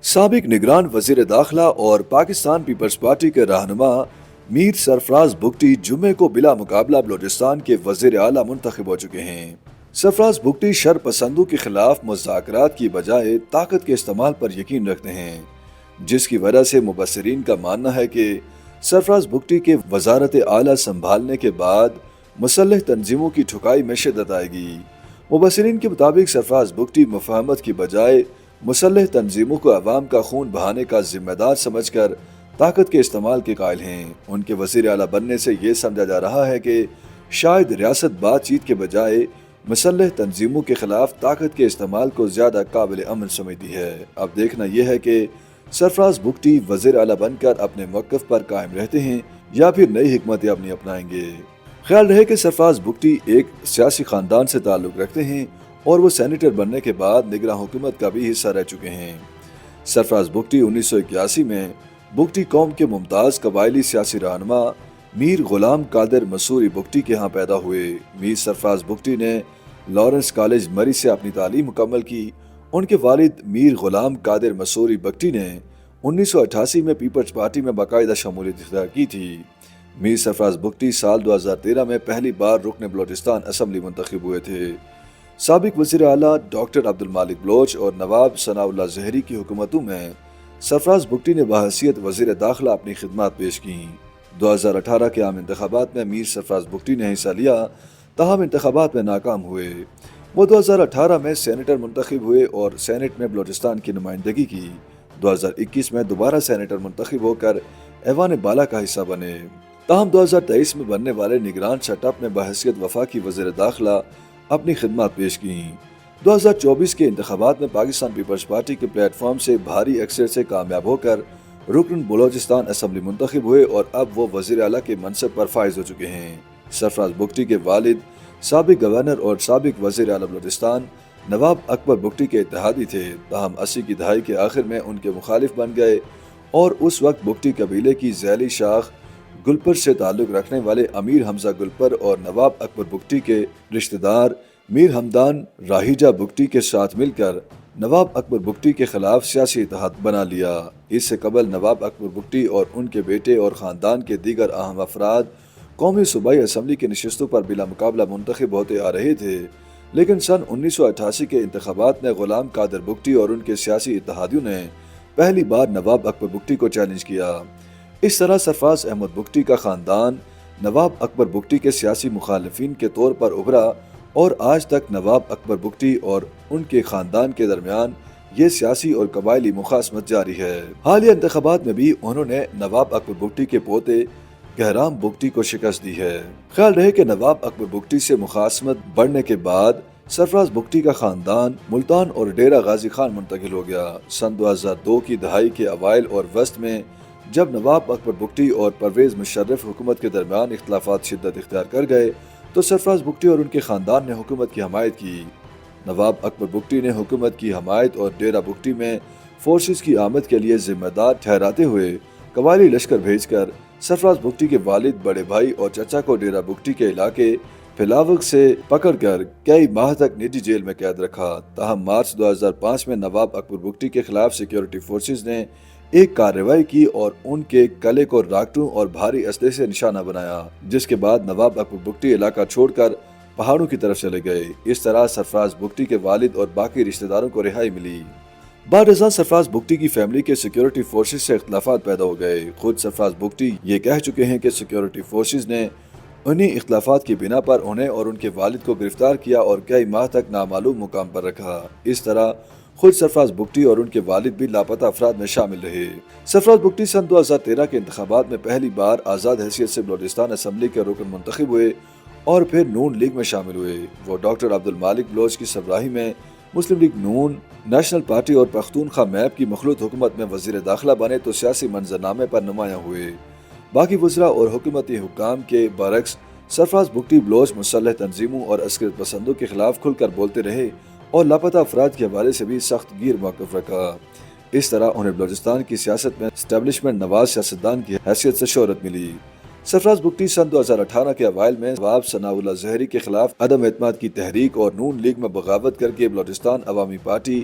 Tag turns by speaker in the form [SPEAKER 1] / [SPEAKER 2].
[SPEAKER 1] سابق نگران وزیر داخلہ اور پاکستان پیپلز پارٹی کے رہنما میر سرفراز بگٹی جمعے کو بلا مقابلہ بلوچستان کے وزیر اعلیٰ منتخب ہو چکے ہیں۔ سرفراز بگٹی شر پسندوں کے خلاف مذاکرات کی بجائے طاقت کے استعمال پر یقین رکھتے ہیں، جس کی وجہ سے مبصرین کا ماننا ہے کہ سرفراز بگٹی کے وزارت اعلیٰ سنبھالنے کے بعد مسلح تنظیموں کی ٹھکائی میں شدت آئے گی۔ مبصرین کے مطابق سرفراز بگٹی مفاہمت کی بجائے مسلح تنظیموں کو عوام کا خون بہانے کا ذمہ دار سمجھ کر طاقت کے استعمال کے قائل ہیں۔ ان کے وزیر اعلیٰ بننے سے یہ سمجھا جا رہا ہے کہ شاید ریاست بات چیت کے بجائے مسلح تنظیموں کے خلاف طاقت کے استعمال کو زیادہ قابل عمل سمجھتی ہے۔ اب دیکھنا یہ ہے کہ سرفراز بگٹی وزیر اعلیٰ بن کر اپنے موقف پر قائم رہتے ہیں یا پھر نئی حکمت عملی اپنائیں گے۔ خیال رہے کہ سرفراز بگٹی ایک سیاسی خاندان سے تعلق رکھتے ہیں اور وہ سینیٹر بننے کے بعد نگراں حکومت کا بھی حصہ رہ چکے ہیں۔ سرفراز بگٹی 1981 میں بگٹی قوم کے ممتاز قبائلی سیاسی رہنما میر غلام قادر مسوری بگٹی کے ہاں پیدا ہوئے۔ میر سرفراز بگٹی نے لارنس کالج مری سے اپنی تعلیم مکمل کی۔ ان کے والد میر غلام قادر مسوری بگٹی نے 1988 میں پیپلز پارٹی میں باقاعدہ شمولیت اختیار کی تھی۔ میر سرفراز بگٹی سال 2013 میں پہلی بار رکن بلوچستان اسمبلی منتخب ہوئے تھے۔ سابق وزیر اعلیٰ ڈاکٹر عبدالمالک بلوچ اور نواب ثناء اللہ زہری کی حکومتوں میں سرفراز بگٹی نے بحیثیت وزیر داخلہ اپنی خدمات پیش کیں۔ 2018 کے عام انتخابات میں میر سرفراز بگٹی نے حصہ لیا، تاہم انتخابات میں ناکام ہوئے۔ وہ 2018 میں سینیٹر منتخب ہوئے اور سینٹ میں بلوچستان کی نمائندگی کی۔ 2021 میں دوبارہ سینیٹر منتخب ہو کر ایوان بالا کا حصہ بنے، تاہم 2023 میں بننے والے نگران سیٹ اپ میں بحیثیت وفاقی وزیر داخلہ اپنی خدمات پیش کیں۔ 2024 کے انتخابات میں پاکستان پیپلز پارٹی کے پلیٹ فارم سے بھاری اکثریت سے کامیاب ہو کر رکن بلوچستان اسمبلی منتخب ہوئے اور اب وہ وزیر اعلیٰ کے منصب پر فائز ہو چکے ہیں۔ سرفراز بگٹی کے والد سابق گورنر اور سابق وزیر اعلیٰ بلوچستان نواب اکبر بگٹی کے اتحادی تھے، تاہم 80 کی دہائی کے آخر میں ان کے مخالف بن گئے اور اس وقت بگٹی قبیلے کی ذیلی شاخ گلپر سے تعلق رکھنے والے امیر حمزہ گلپر اور نواب اکبر بگٹی کے رشتہ دار میر حمدان راہیجہ بگٹی کے ساتھ مل کر نواب اکبر بگٹی کے خلاف سیاسی اتحاد بنا لیا۔ اس سے قبل نواب اکبر بگٹی اور ان کے بیٹے اور خاندان کے دیگر اہم افراد قومی صوبائی اسمبلی کی نشستوں پر بلا مقابلہ منتخب ہوتے آ رہے تھے، لیکن سن 1988 کے انتخابات میں غلام قادر بگٹی اور ان کے سیاسی اتحادیوں نے پہلی بار نواب اکبر بگٹی کو چیلنج کیا۔ اس طرح سرفراز احمد بگٹی کا خاندان نواب اکبر بگٹی کے سیاسی مخالفین کے طور پر ابھرا اور آج تک نواب اکبر بگٹی اور ان کے خاندان کے درمیان یہ سیاسی اور قبائلی مخاصمت جاری ہے۔ حالیہ انتخابات میں بھی انہوں نے نواب اکبر بگٹی کے پوتے گہرام بگٹی کو شکست دی ہے۔ خیال رہے کہ نواب اکبر بگٹی سے مخاصمت بڑھنے کے بعد سرفراز بگٹی کا خاندان ملتان اور ڈیرہ غازی خان منتقل ہو گیا۔ سن 2002 کی دہائی کے اوائل اور وسط میں جب نواب اکبر بگٹی اور پرویز مشرف حکومت کے درمیان اختلافات شدت اختیار کر گئے تو سرفراز بگٹی اور ان کے خاندان نے حکومت کی حمایت کی۔ نواب اکبر بگٹی نے حکومت کی حمایت اور ڈیرہ بگٹی میں فورسز کی آمد کے لیے ذمہ دار ٹھہراتے ہوئے قبائلی لشکر بھیج کر سرفراز بگٹی کے والد، بڑے بھائی اور چچا کو ڈیرہ بگٹی کے علاقے پھلاوگ سے پکڑ کر کئی ماہ تک نجی جیل میں قید رکھا۔ تاہم مارچ 2005 میں نواب اکبر بگٹی کے خلاف سیکیورٹی فورسز نے ایک کارروائی کی اور ان کے قلعے کو راکٹوں اور بھاری اسلحے سے نشانہ بنایا، جس کے بعد نواب اکبر بگٹی علاقہ چھوڑ کر پہاڑوں کی طرف چلے گئے۔ اس طرح سرفراز بگٹی کے والد اور باقی رشتہ داروں کو رہائی ملی۔ بعد ازاں سرفراز بگٹی کی فیملی کے سیکیورٹی فورسز سے اختلافات پیدا ہو گئے۔ خود سرفراز بگٹی یہ کہہ چکے ہیں کہ سیکیورٹی فورسز نے انہی اختلافات کی بنا پر انہیں اور ان کے والد کو گرفتار کیا اور کئی ماہ تک نامعلوم مقام پر رکھا۔ اس طرح خود سرفراز بگٹی اور ان کے والد بھی لاپتہ افراد میں شامل رہے۔ سرفراز بگٹی سن 2013 کے انتخابات میں پہلی بار آزاد حیثیت سے بلوچستان اسمبلی کے رکن منتخب ہوئے اور پھر نون لیگ میں شامل ہوئے۔ وہ ڈاکٹر عبدالمالک بلوچ کی سربراہی میں مسلم لیگ نون، نیشنل پارٹی اور پختونخوا میپ کی مخلوط حکومت میں وزیر داخلہ بنے تو سیاسی منظرنامے پر نمایاں ہوئے۔ باقی وزراء اور حکومتی حکام کے برعکس سرفراز بگٹی بلوچ مسلح تنظیموں اور عسکریت پسندوں کے خلاف کھل کر بولتے رہے اور لاپتہ افراد کے حوالے سے بھی سخت گیر موقف رکھا۔ اس طرح انہیں بلوچستان کی سیاست میں اسٹیبلشمنٹ نواز سیاستدان کی حیثیت سے شہرت ملی۔ سرفراز بگٹی سن 2018 کے اوائل میں نواب ثناء اللہ زہری کے خلاف عدم اعتماد کی تحریک اور نون لیگ میں بغاوت کر کے بلوچستان عوامی پارٹی